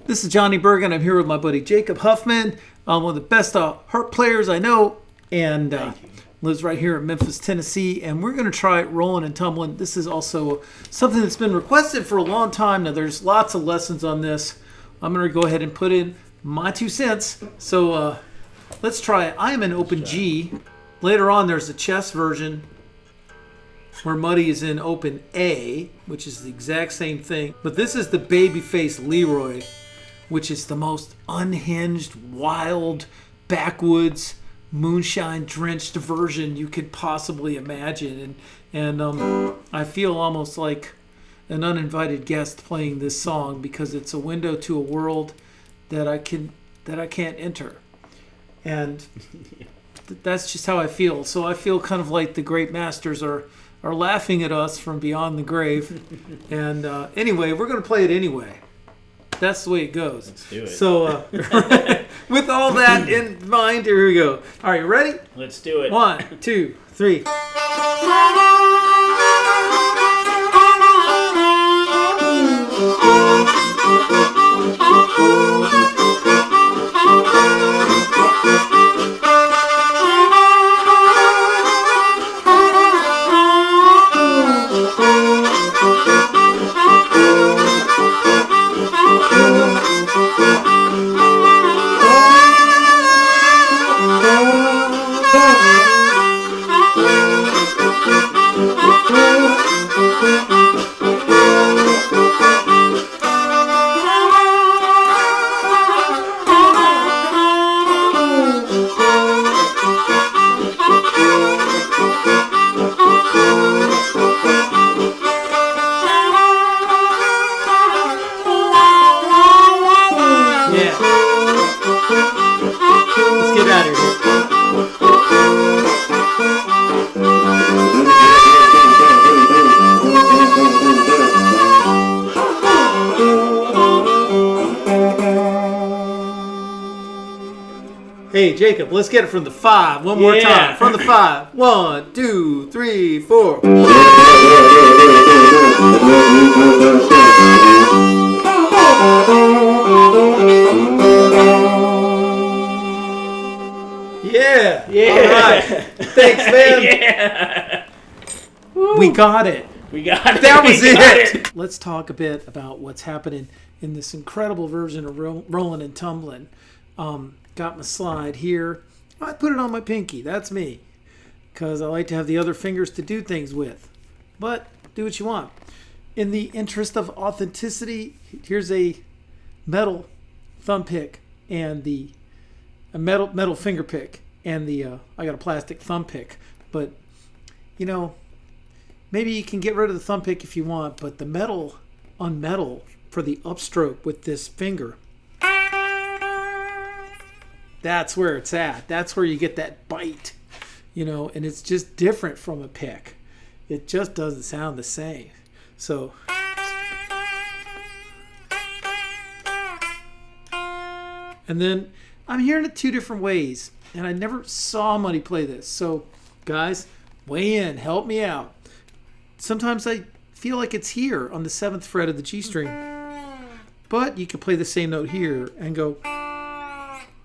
This is Johnny Burgin. I'm here with my buddy Jacob Huffman, one of the best harp players I know, and lives right here in Memphis, Tennessee. And we're going to try Rollin and Tumblin. This is also something that's been requested for a long time. Now, there's lots of lessons on this. I'm going to go ahead and put in my 2 cents. So let's try it. I am in open G. Later on, there's a chess version where Muddy is in open A, which is the exact same thing. But this is the Baby Face Leroy, which is the most unhinged, wild, backwoods, moonshine-drenched version you could possibly imagine. And I feel almost like an uninvited guest playing this song because it's a window to a world that I can't enter. And that's just how I feel. So I feel kind of like the great masters are laughing at us from beyond the grave. And anyway, we're going to play it anyway. That's the way it goes. Let's do it. So with all that in mind, here we go. All right, you ready? Let's do it. 1, 2, 3. Hey, Jacob, let's get it from the 5 one more time. From the 5. 1, 2, 3, 4. Yeah. All right. Thanks, man. Yeah. We got it. That was it. Let's talk a bit about what's happening in this incredible version of Rollin and Tumblin. Got my slide here. I put it on my pinky. That's me. Because I like to have the other fingers to do things with. But do what you want. In the interest of authenticity, here's a metal thumb pick and a metal finger pick. And I got a plastic thumb pick. But, you know, maybe you can get rid of the thumb pick if you want. But the metal on metal for the upstroke with this finger, that's where it's at. That's where you get that bite, you know, and it's just different from a pick. It just doesn't sound the same. So, and then I'm hearing it 2 different ways, and I never saw Muddy play this. So, guys, weigh in, help me out. Sometimes I feel like it's here on the 7th fret of the G string, but you could play the same note here and go.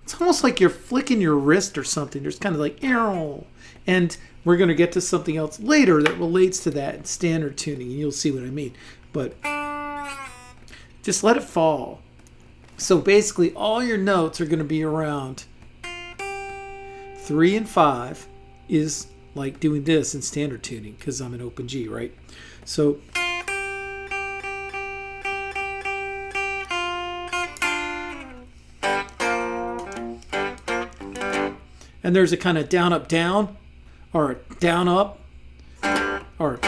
It's almost like you're flicking your wrist or something. There's kind of like, arrow. And we're going to get to something else later that relates to that in standard tuning, and you'll see what I mean. But just let it fall. So basically, all your notes are going to be around 3 and 5 is like doing this in standard tuning because I'm in open G, right? So and there's a kind of down, up, down, or down, up, or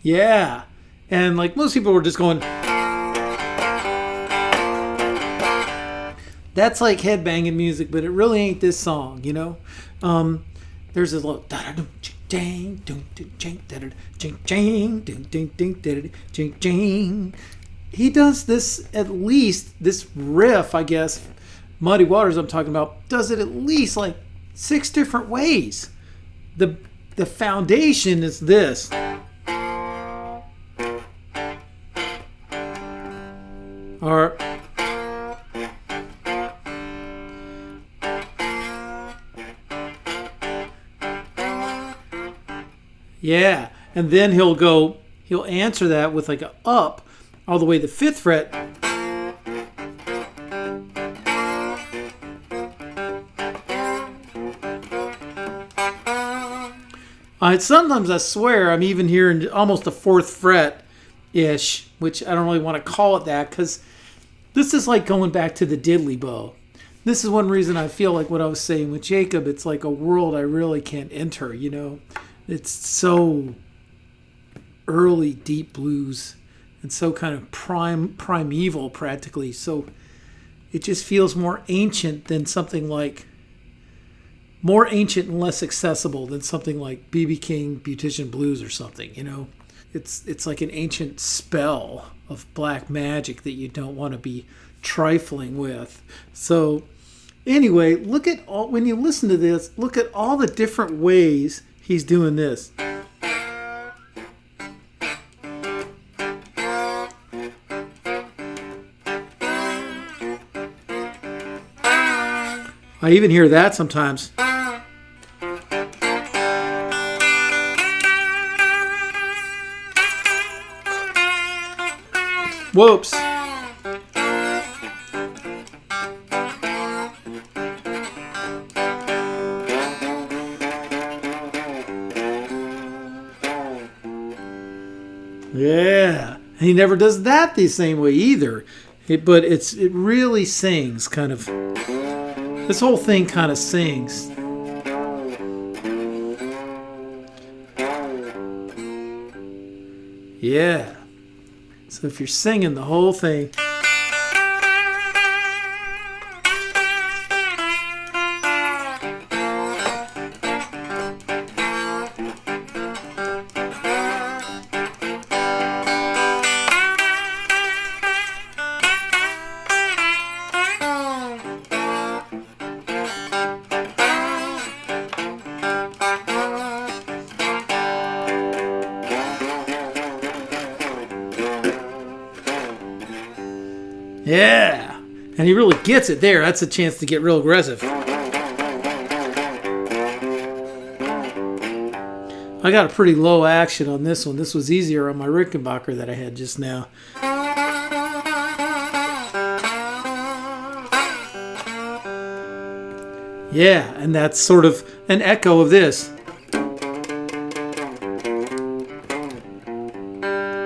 yeah. And like most people were just going, that's like headbanging music, but it really ain't this song, you know? There's a little jing jing jing jing jing ding ding ding jing jing. He does this at least, this riff, I guess, Muddy Waters I'm talking about, does it at least like 6 different ways. the foundation is this. Or yeah, and then he'll answer that with like a up all the way to the 5th fret. Sometimes I swear I'm even hearing almost a 4th fret-ish, which I don't really want to call it that, because this is like going back to the diddly bow. This is one reason I feel like what I was saying with Jacob, it's like a world I really can't enter, you know. It's so early deep blues and so kind of primeval practically. So it just feels more ancient than something like, more ancient and less accessible than something like B.B. King, Beautician Blues or something, you know. It's like an ancient spell of black magic that you don't want to be trifling with. So anyway, look at all, when you listen to this, look at all the different ways he's doing this. I even hear that sometimes. Whoops. Yeah. He never does that the same way either. But it really sings kind of. This whole thing kind of sings. Yeah. So if you're singing the whole thing. Yeah, and he really gets it there. That's a chance to get real aggressive. I got a pretty low action on this one. This was easier on my Rickenbacker that I had just now. Yeah, and that's sort of an echo of this.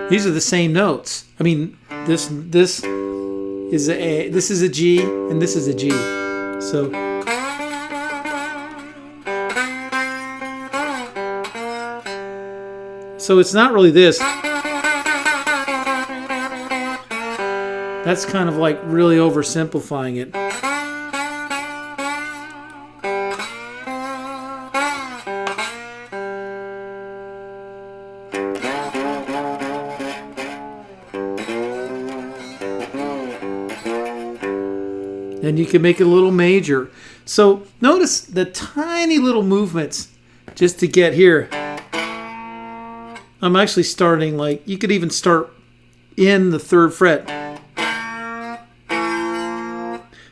These are the same notes. I mean, this is a this is a G and this is a G. So it's not really this. That's kind of like really oversimplifying it. And you can make it a little major. So notice the tiny little movements just to get here. I'm actually starting like, you could even start in the 3rd fret.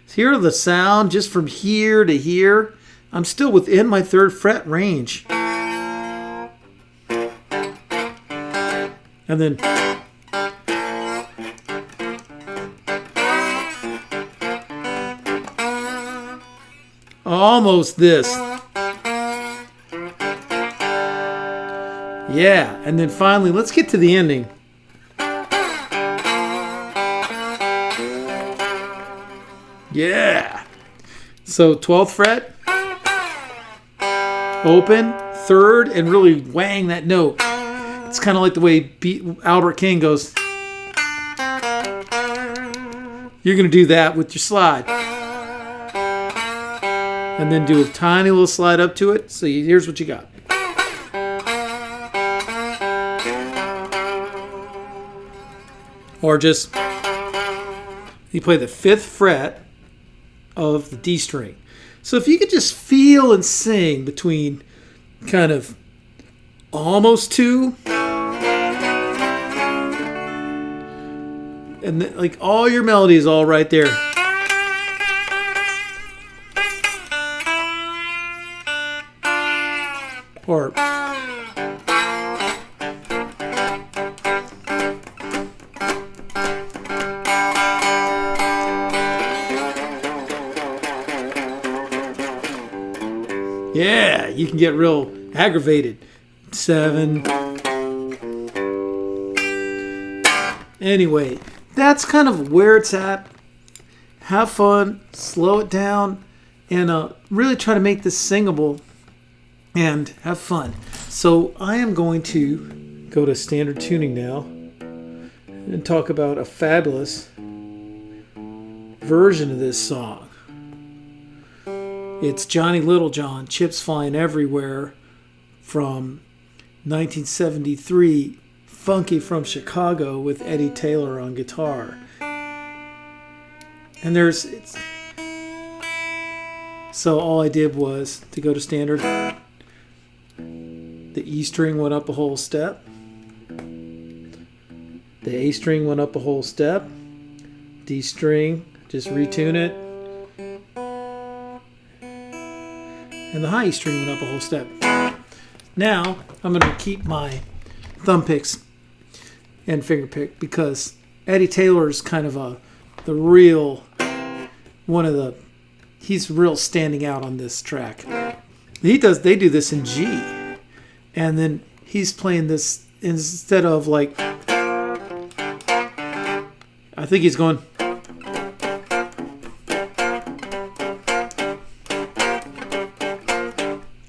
So hear the sound just from here to here. I'm still within my 3rd fret range. And then almost this. Yeah, and then finally, let's get to the ending. Yeah. So 12th fret, open, 3rd, and really wang that note. It's kind of like the way Albert King goes. You're going to do that with your slide. And then do a tiny little slide up to it. So here's what you got. Or just, you play the 5th fret of the D string. So if you could just feel and sing between kind of almost 2. And like all your melody is all right there. Or yeah, you can get real aggravated. 7. Anyway, that's kind of where it's at. Have fun, slow it down, and really try to make this singable and have fun. So I am going to go to standard tuning now and talk about a fabulous version of this song. It's Johnny Littlejohn, Chips Flying Everywhere, from 1973, Funky from Chicago, with Eddie Taylor on guitar. And so all I did was to go to standard. The E string went up a whole step. The A string went up a whole step. D string, just retune it. And the high E string went up a whole step. Now, I'm going to keep my thumb picks and finger pick, because Eddie Taylor is kind of he's real standing out on this track. They do this in G, and then he's playing this instead of like, I think he's going,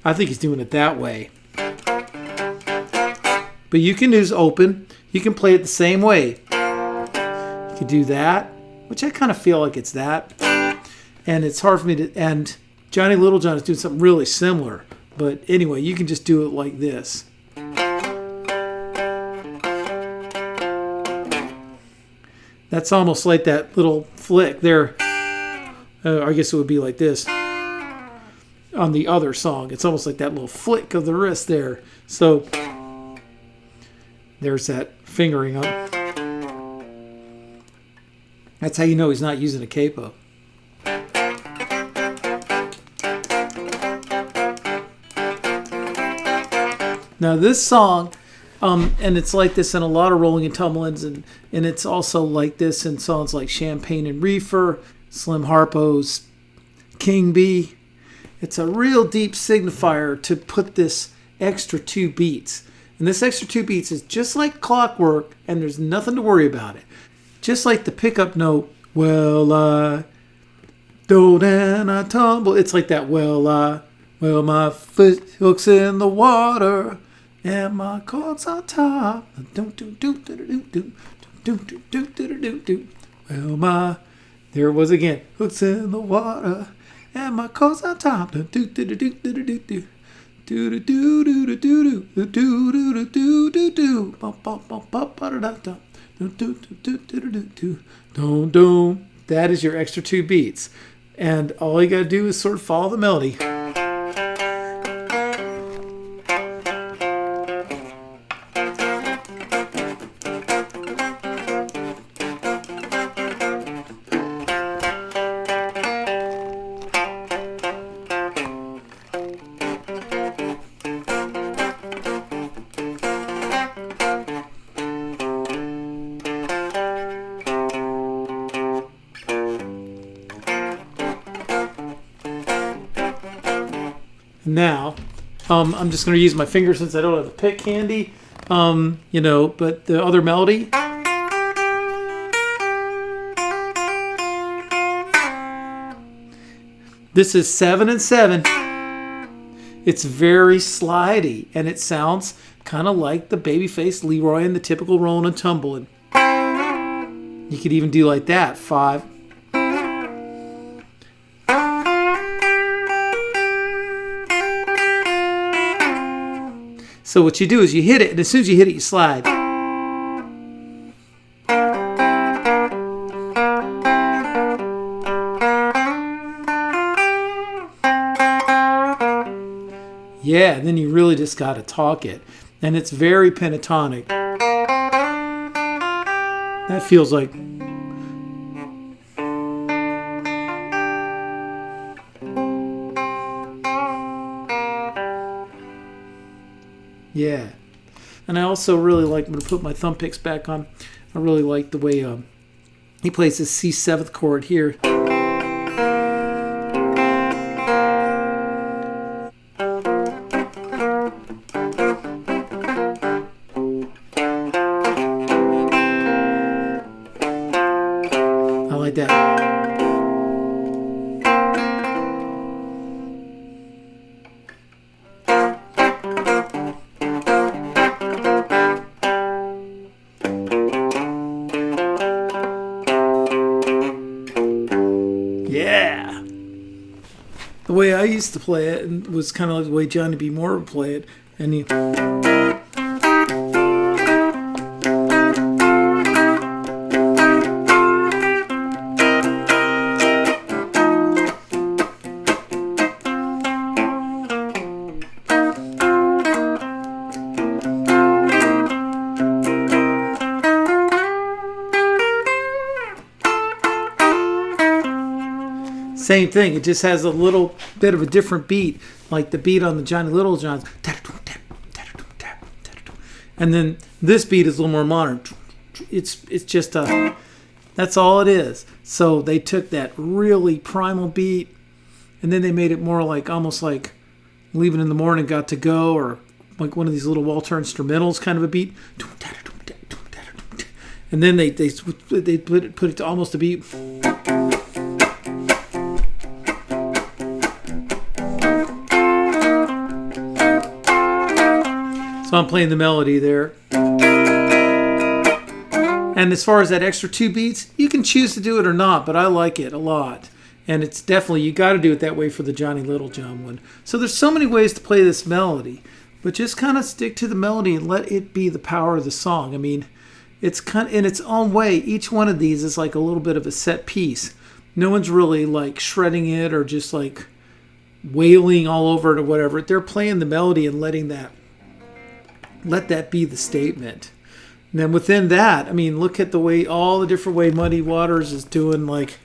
I think he's doing it that way. But you can use open. You can play it the same way. You can do that, which I kind of feel like it's that. And it's hard for me to, and Johnny Littlejohn is doing something really similar. But anyway, you can just do it like this. That's almost like that little flick there. I guess it would be like this on the other song. It's almost like that little flick of the wrist there. So there's that fingering up. That's how you know he's not using a capo. Now this song, and it's like this in a lot of Rolling and Tumblins, and it's also like this in songs like Champagne and Reefer, Slim Harpo's King Bee. It's a real deep signifier to put this extra 2 beats. And this extra 2 beats is just like clockwork, and there's nothing to worry about it. Just like the pickup note, well, I don't and I tumble. It's like that, well, my foot hooks in the water, and my chords on top. Well, there it was again. Hooks in the water, and my chords on top. That is your extra 2 beats, and all you gotta do is sort of follow the melody. Now, I'm just going to use my finger since I don't have a pick handy, but the other melody. This is 7 and 7. It's very slidey, and it sounds kind of like the Baby Face Leroy and the typical Rollin and Tumblin. You could even do like that, 5. So what you do is you hit it, and as soon as you hit it, you slide. Yeah, and then you really just got to talk it. And it's very pentatonic. That feels like... Yeah. And I also really like, I'm going to put my thumb picks back on, I really like the way he plays this C7th chord here. I like that. Yeah. The way I used to play it and was kind of like the way Johnny B. Moore would play it. And he... Same thing. It just has a little bit of a different beat, like the beat on the Johnny Littlejohn's. And then this beat is a little more modern. It's just a, that's all it is. So they took that really primal beat, and then they made it more like, almost like Leaving in the Morning, Got to Go, or like one of these little Walter instrumentals kind of a beat. And then they put it to almost a beat. So I'm playing the melody there. And as far as that extra 2 beats, you can choose to do it or not, but I like it a lot. And it's definitely, you got to do it that way for the Johnny Littlejohn one. So there's so many ways to play this melody, but just kind of stick to the melody and let it be the power of the song. I mean, it's kind of in its own way. Each one of these is like a little bit of a set piece. No one's really like shredding it or just like wailing all over it or whatever. They're playing the melody and let that be the statement. And then within that, I mean, look at the way, all the different way Muddy Waters is doing, like,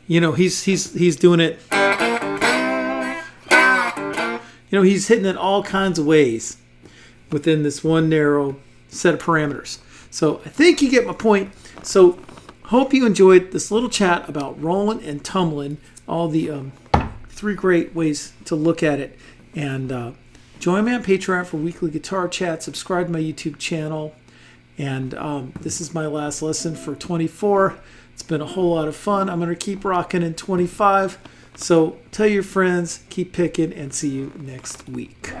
you know, he's doing it, you know, he's hitting it all kinds of ways within this one narrow set of parameters. So I think you get my point. So hope you enjoyed this little chat about Rollin and Tumblin, all the 3 great ways to look at it. And join me on Patreon for weekly guitar chat. Subscribe to my YouTube channel. And this is my last lesson for 24. It's been a whole lot of fun. I'm going to keep rocking in 25. So tell your friends, keep picking, and see you next week.